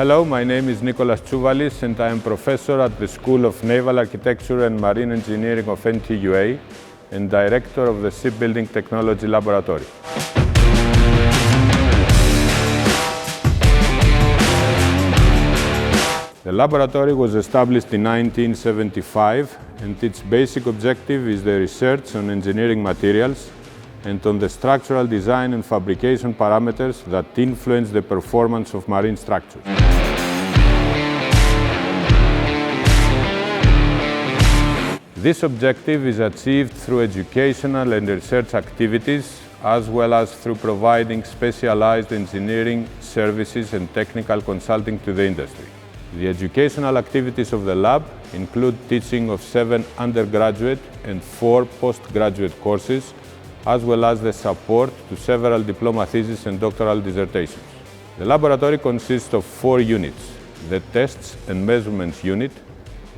Hello, my name is Nicholas Tsouvalis and I am professor at the School of Naval Architecture and Marine Engineering of NTUA and director of the Shipbuilding Technology Laboratory. The laboratory was established in 1975 and its basic objective is the research on engineering materials and on the structural design and fabrication parameters that influence the performance of marine structures. This objective is achieved through educational and research activities, as well as through providing specialized engineering services and technical consulting to the industry. The educational activities of the lab include teaching of 7 undergraduate and 4 postgraduate courses, as well as the support to several diploma theses and doctoral dissertations. The laboratory consists of 4 units: the Tests and Measurements Unit,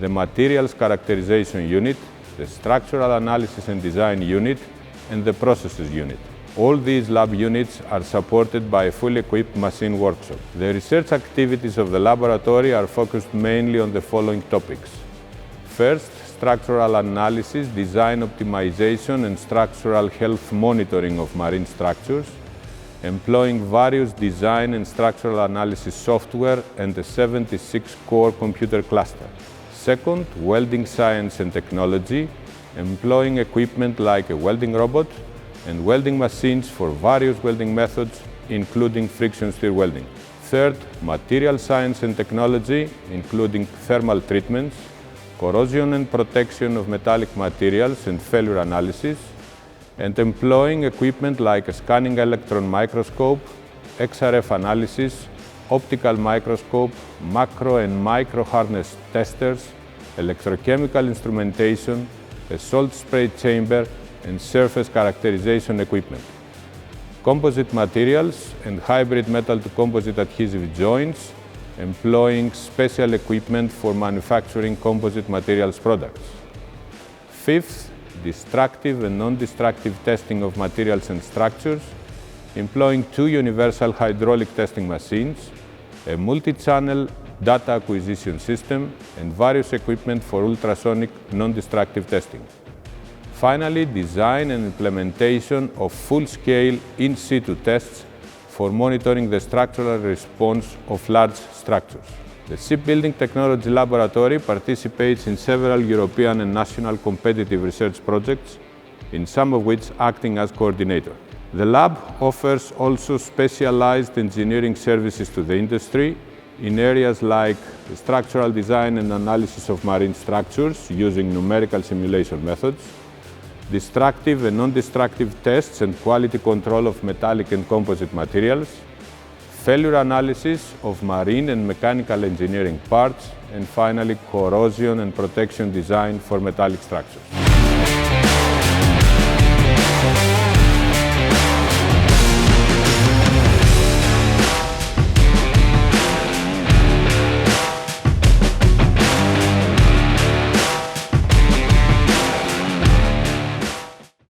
the Materials Characterization Unit, the Structural Analysis and Design Unit, and the Processes Unit. All these lab units are supported by a fully equipped machine workshop. The research activities of the laboratory are focused mainly on the following topics. First, structural analysis, design optimization, and structural health monitoring of marine structures, employing various design and structural analysis software and a 76-core computer cluster. Second, welding science and technology, employing equipment like a welding robot and welding machines for various welding methods, including friction stir welding. Third, material science and technology, including thermal treatments, corrosion and protection of metallic materials and failure analysis, and employing equipment like a scanning electron microscope, XRF analysis, optical microscope, macro and micro harness testers, electrochemical instrumentation, a salt spray chamber, and surface characterization equipment. Composite materials and hybrid metal to composite adhesive joints, employing special equipment for manufacturing composite materials products. Fifth, destructive and non-destructive testing of materials and structures, employing 2 universal hydraulic testing machines, a multi-channel data acquisition system, and various equipment for ultrasonic non-destructive testing. Finally, design and implementation of full-scale in-situ tests for monitoring the structural response of large structures. The Shipbuilding Technology Laboratory participates in several European and national competitive research projects, in some of which acting as coordinator. The lab offers also specialized engineering services to the industry in areas like the structural design and analysis of marine structures using numerical simulation methods, destructive and non-destructive tests and quality control of metallic and composite materials, failure analysis of marine and mechanical engineering parts, and finally corrosion and protection design for metallic structures.